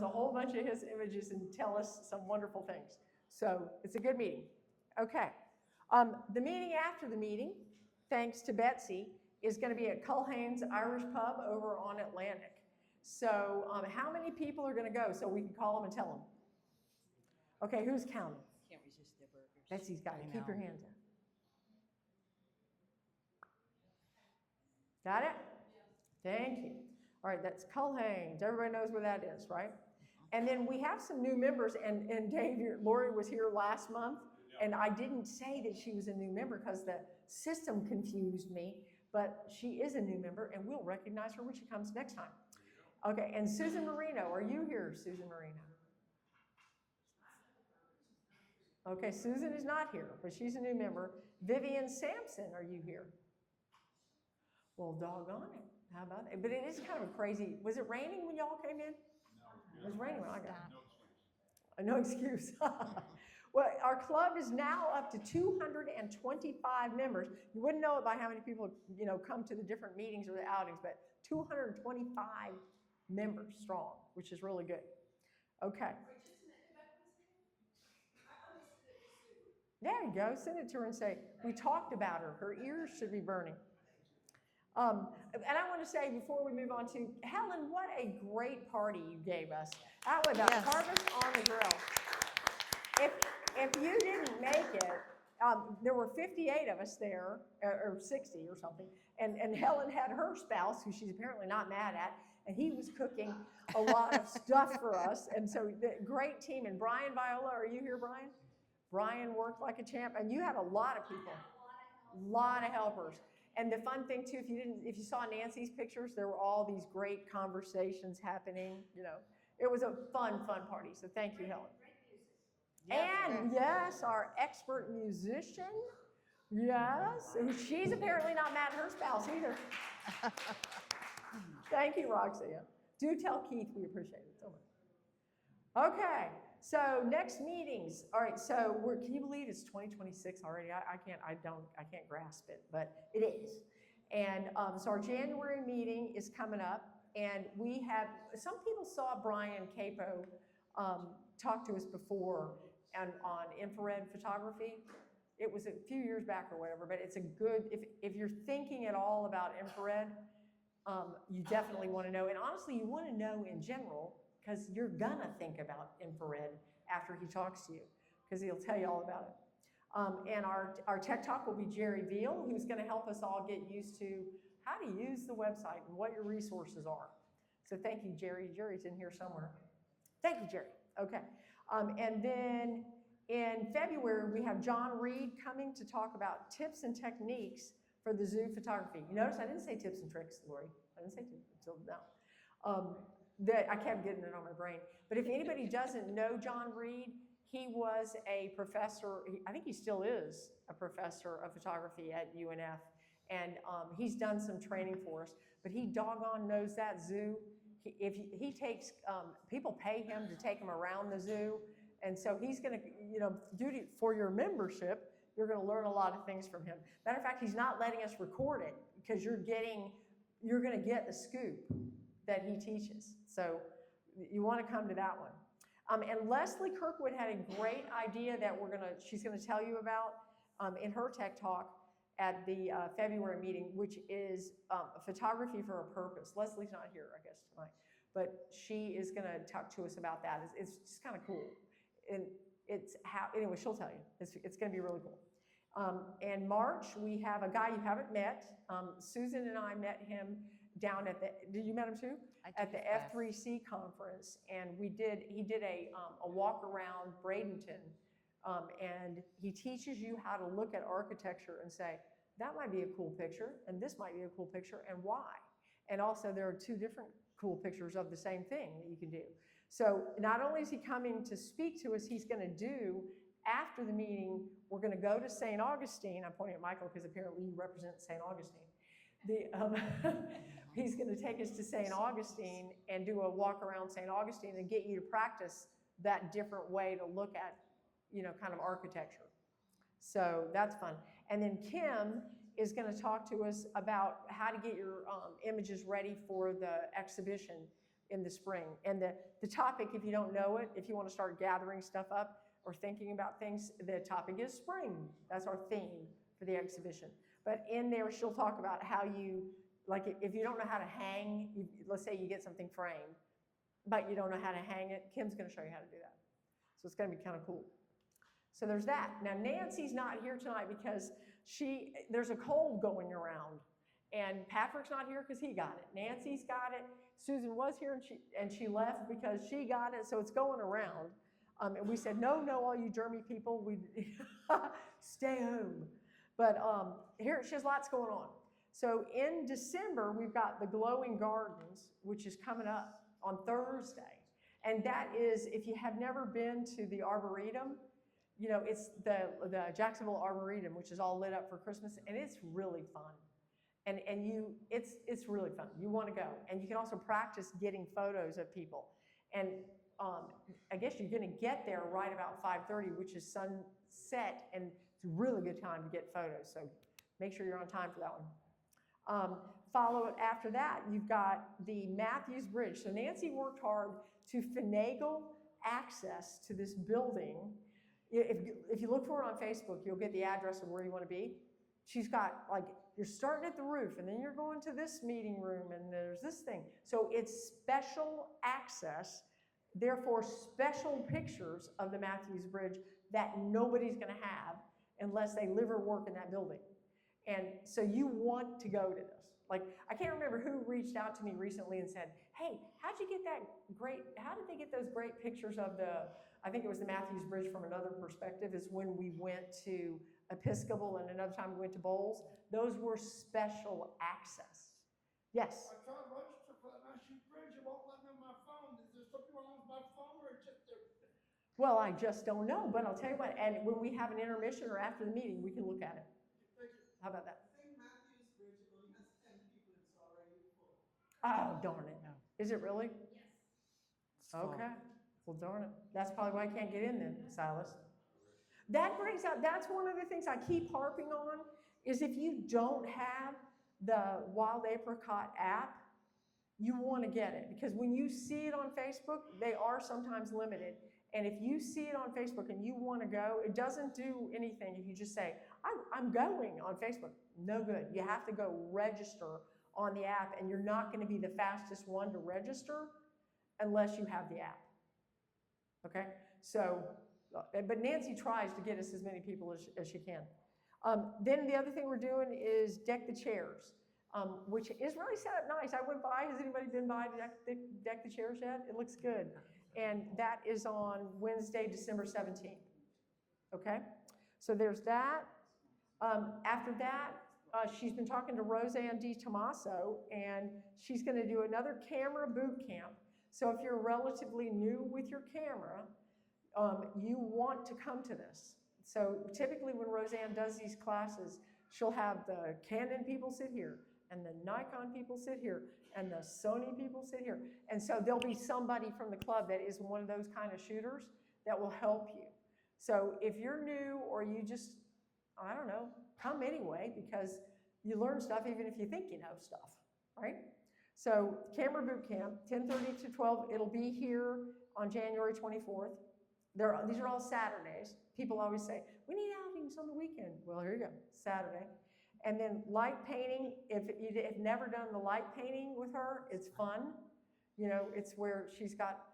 whole bunch of his images and tell us some wonderful things. So it's a good meeting. Okay. The meeting after the meeting, thanks to Betsy, is going to be at Culhane's Irish Pub over on Atlantic. So how many people are going to go so we can call them and tell them? Okay, who's counting? Can't resist their burgers. Betsy's got it. Keep your hands up. Got it? Thank you. All right, that's Culhane's. Everybody knows where that is, right? And then we have some new members, and Dave, Lori was here last month, and I didn't say that she was a new member because the system confused me, but she is a new member, and we'll recognize her when she comes next time. Okay, and Susan Marino, are you here, Susan Marino? Okay, Susan is not here, but she's a new member. Vivian Sampson, are you here? Well, doggone it. How about it? But it is kind of crazy. Was it raining when y'all came in? No. It was raining when I got in. No excuse. Well, our club is now up to 225 members. You wouldn't know it by how many people, come to the different meetings or the outings, but 225 members strong, which is really good. Okay. There you go. Send it to her and say, we talked about her. Her ears should be burning. And I want to say before we move on to Helen, what a great party you gave us. That was a harvest on the grill. If you didn't make it, there were 58 of us there, or 60 or something, and Helen had her spouse, who she's apparently not mad at, and he was cooking a lot of stuff for us. And so the great team. And Brian Viola, are you here, Brian? Brian worked like a champ, and you had a lot of people, a lot of helpers. And the fun thing too, if you saw Nancy's pictures, there were all these great conversations happening. It was a fun party. So thank you, Helen. And yes, our expert musician. Yes, she's apparently not mad at her spouse either. Thank you, Roxanne. Do tell Keith we appreciate it so much. Okay. So next meetings. All right. So can you believe it's 2026 already? I can't grasp it, but it is. And so our January meeting is coming up, and we have some people saw Brian Capo talk to us before on infrared photography. It was a few years back or whatever, but it's a good if you're thinking at all about infrared, you definitely want to know. And honestly, you want to know in general, because you're gonna think about infrared after he talks to you, because he'll tell you all about it. And our tech talk will be Jerry Veal, who's gonna help us all get used to how to use the website and what your resources are. So thank you, Jerry. Jerry's in here somewhere. Thank you, Jerry. Okay. And then in February, we have John Reed coming to talk about tips and techniques for the zoo photography. You notice I didn't say tips and tricks, Lori. I didn't say tips until now. That I kept getting it on my brain. But if anybody doesn't know John Reed, he was a professor, I think he still is a professor of photography at UNF, and he's done some training for us, but he doggone knows that zoo. He takes, people pay him to take them around the zoo, and so he's gonna, for your membership, you're gonna learn a lot of things from him. Matter of fact, he's not letting us record it, because you're gonna get the scoop that he teaches. So you want to come to that one. And Leslie Kirkwood had a great idea that she's gonna tell you about in her tech talk at the February meeting, which is photography for a purpose. Leslie's not here, I guess, tonight, but she is gonna talk to us about that. It's just kind of cool. And anyway, she'll tell you. It's gonna be really cool. In March, we have a guy you haven't met. Susan and I met him down did you met him too? At the F3C conference, and he did a walk around Bradenton, and he teaches you how to look at architecture and say, that might be a cool picture, and this might be a cool picture, and why? And also there are two different cool pictures of the same thing that you can do. So not only is he coming to speak to us, he's gonna do, after the meeting, we're gonna go to St. Augustine. I'm pointing at Michael because apparently you represent St. Augustine. He's going to take us to St. Augustine and do a walk around St. Augustine and get you to practice that different way to look at, kind of architecture. So that's fun. And then Kim is going to talk to us about how to get your images ready for the exhibition in the spring. And the topic, if you don't know it, if you want to start gathering stuff up or thinking about things, the topic is spring. That's our theme for the exhibition. But in there, she'll talk about how you, like if you don't know how to hang, let's say you get something framed, but you don't know how to hang it, Kim's going to show you how to do that. So it's going to be kind of cool. So there's that. Now, Nancy's not here tonight because there's a cold going around. And Patrick's not here because he got it. Nancy's got it. Susan was here and she left because she got it, so it's going around. And we said, no, all you germy people, we stay home. But here, she has lots going on. So in December, we've got the Glowing Gardens, which is coming up on Thursday. And that is, if you have never been to the Arboretum, you know, it's the Jacksonville Arboretum, which is all lit up for Christmas, and it's really fun. And it's really fun. You want to go. And you can also practice getting photos of people. And I guess you're going to get there right about 5:30, which is sunset, and it's a really good time to get photos. So make sure you're on time for that one. Follow it after that, you've got the Matthews Bridge. So Nancy worked hard to finagle access to this building. If you look for it on Facebook, you'll get the address of where you want to be. She's got, like, you're starting at the roof, and then you're going to this meeting room, and there's this thing. So it's special access, therefore special pictures of the Matthews Bridge that nobody's going to have unless they live or work in that building. And so you want to go to this. Like, I can't remember who reached out to me recently and said, hey, how did they get those great pictures of I think it was the Matthews Bridge from another perspective, is when we went to Episcopal and another time we went to Bowles. Those were special access. Yes? I tried to register for that Matthews Bridge. It won't let me on my phone. Is there something wrong with my phone or just there? Well, I just don't know, but I'll tell you what, and when we have an intermission or after the meeting, we can look at it. How about that? I think Matthews Bridge only has 10 people. It's already full. Oh, darn it. No. Is it really? Yes. Okay. Well, darn it. That's probably why I can't get in then, Silas. That brings out, that's one of the things I keep harping on, is if you don't have the Wild Apricot app, you want to get it. Because when you see it on Facebook, they are sometimes limited. And if you see it on Facebook and you want to go, it doesn't do anything if you just say, I'm going on Facebook. No good. You have to go register on the app, and you're not going to be the fastest one to register unless you have the app. Okay? So, but Nancy tries to get us as many people as she can. Then the other thing we're doing is deck the chairs, which is really set up nice. I went by. Has anybody been by to deck the chairs yet? It looks good. And that is on Wednesday, December 17th. Okay? So there's that. After that, she's been talking to Roseanne DiTomaso, and she's going to do another camera boot camp. So if you're relatively new with your camera, you want to come to this. So typically when Roseanne does these classes, she'll have the Canon people sit here, and the Nikon people sit here, and the Sony people sit here. And so there'll be somebody from the club that is one of those kind of shooters that will help you. So if you're new or you just, I don't know, come anyway, because you learn stuff even if you think you know stuff, right? So camera boot camp, 10:30 to 12. It'll be here on January 24th. These are all Saturdays. People always say, we need outings on the weekend. Well, here you go, Saturday. And then light painting, if you have never done the light painting with her, it's fun. You know, it's where she's got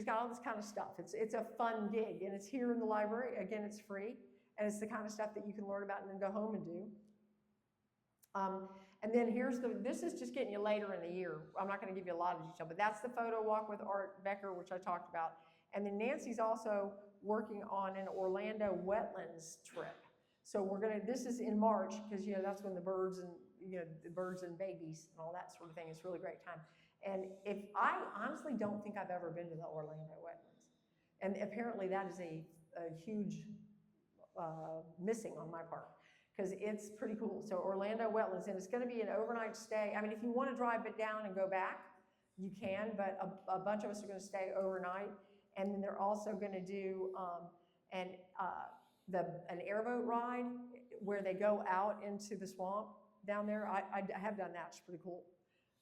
all this kind of stuff. It's a fun gig, and it's here in the library. Again, it's free, and it's the kind of stuff that you can learn about and then go home and do. And then this is just getting you later in the year. I'm not going to give you a lot of detail, but that's the photo walk with Art Becker, which I talked about. And then Nancy's also working on an Orlando wetlands trip. So this is in March, because, you know, that's when the birds and babies and all that sort of thing. It's a really great time. And I honestly don't think I've ever been to the Orlando wetlands. And apparently that is a huge missing on my part, because it's pretty cool. So Orlando wetlands, and it's going to be an overnight stay. I mean, if you want to drive it down and go back, you can, but a bunch of us are going to stay overnight. And then they're also going to do an airboat ride where they go out into the swamp down there. I have done that. It's pretty cool.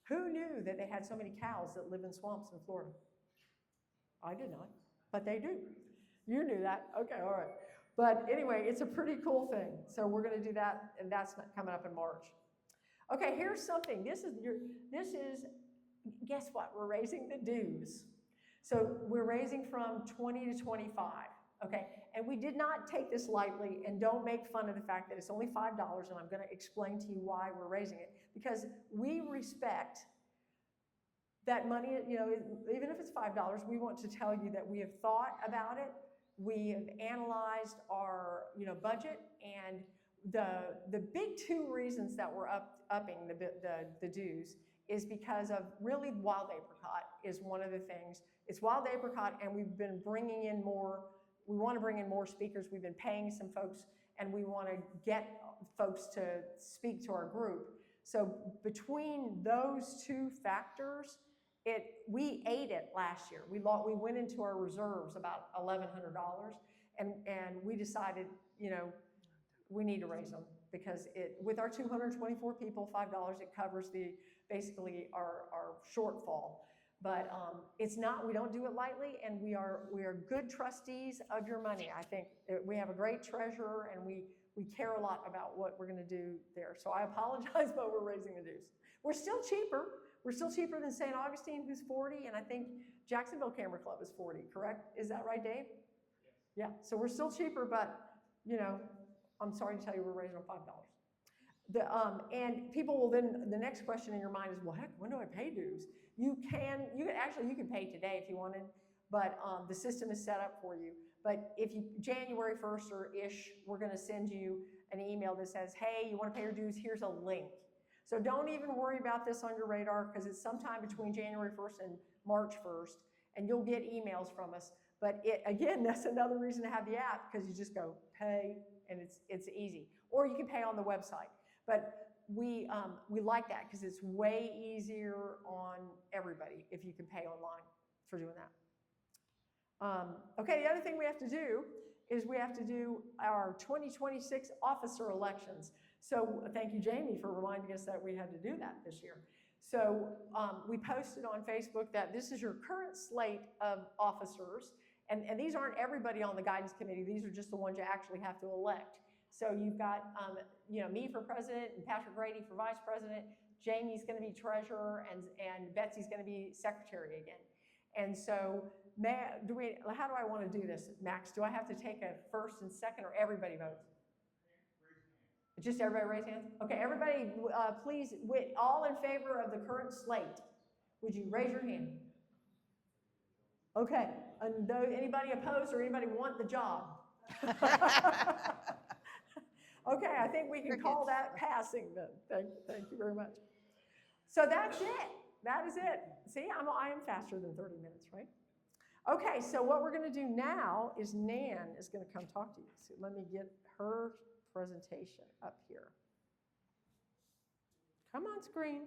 Who knew that they had so many cows that live in swamps in Florida? I did not, but they do. You knew that. Okay, all right. But anyway, it's a pretty cool thing. So we're going to do that, and that's not coming up in March. Okay, here's something. This is, guess what? We're raising the dues. So we're raising from 20 to 25, okay? And we did not take this lightly, and don't make fun of the fact that it's only $5, and I'm going to explain to you why we're raising it. Because we respect that money, you know, even if it's $5, we want to tell you that we have thought about it. We have analyzed our, you know, budget, and the big two reasons that we're upping the dues is because of really wild apricot is one of the things. It's wild apricot, and we've been bringing in more. We want to bring in more speakers. We've been paying some folks, and we want to get folks to speak to our group. So between those two factors, we ate it last year. We went into our reserves about $1,100, and we decided, you know, we need to raise them because with our 224 people, $5, it covers basically our shortfall. But it's not, we don't do it lightly, and we are good trustees of your money. I think we have a great treasurer, and we care a lot about what we're going to do there. So I apologize, but we're raising the dues. We're still cheaper. We're still cheaper than St. Augustine, who's 40, and I think Jacksonville Camera Club is 40, correct? Is that right, Dave? Yes. Yeah, so we're still cheaper, but, you know, I'm sorry to tell you we're raising them $5. And people will then, the next question in your mind is, well, heck, when do I pay dues? You can pay today if you wanted, but the system is set up for you. But if you, January 1st or ish, we're gonna send you an email that says, hey, you wanna pay your dues, here's a link. So don't even worry about this on your radar, because it's sometime between January 1st and March 1st, and you'll get emails from us. But again, that's another reason to have the app, because you just go pay, and it's easy. Or you can pay on the website. But we like that because it's way easier on everybody if you can pay online for doing that. Okay, the other thing we have to do is we have to do our 2026 officer elections. So thank you, Jamie, for reminding us that we had to do that this year. So we posted on Facebook that this is your current slate of officers, and these aren't everybody on the guidance committee. These are just the ones you actually have to elect. So you've got, you know, me for president and Patrick Grady for vice president. Jamie's going to be treasurer, and Betsy's going to be secretary again. And so, how do I want to do this, Max? Do I have to take a first and second, or everybody votes? Just everybody raise hands? Okay, everybody, please, all in favor of the current slate, would you raise your hand? Okay, and anybody opposed or anybody want the job? Okay, I think we can call that passing then. Thank you very much. So that's it. That is it. See, I am faster than 30 minutes, right? Okay, so what we're going to do now is Nan is going to come talk to you. So let me get her presentation up here. Come on, screen.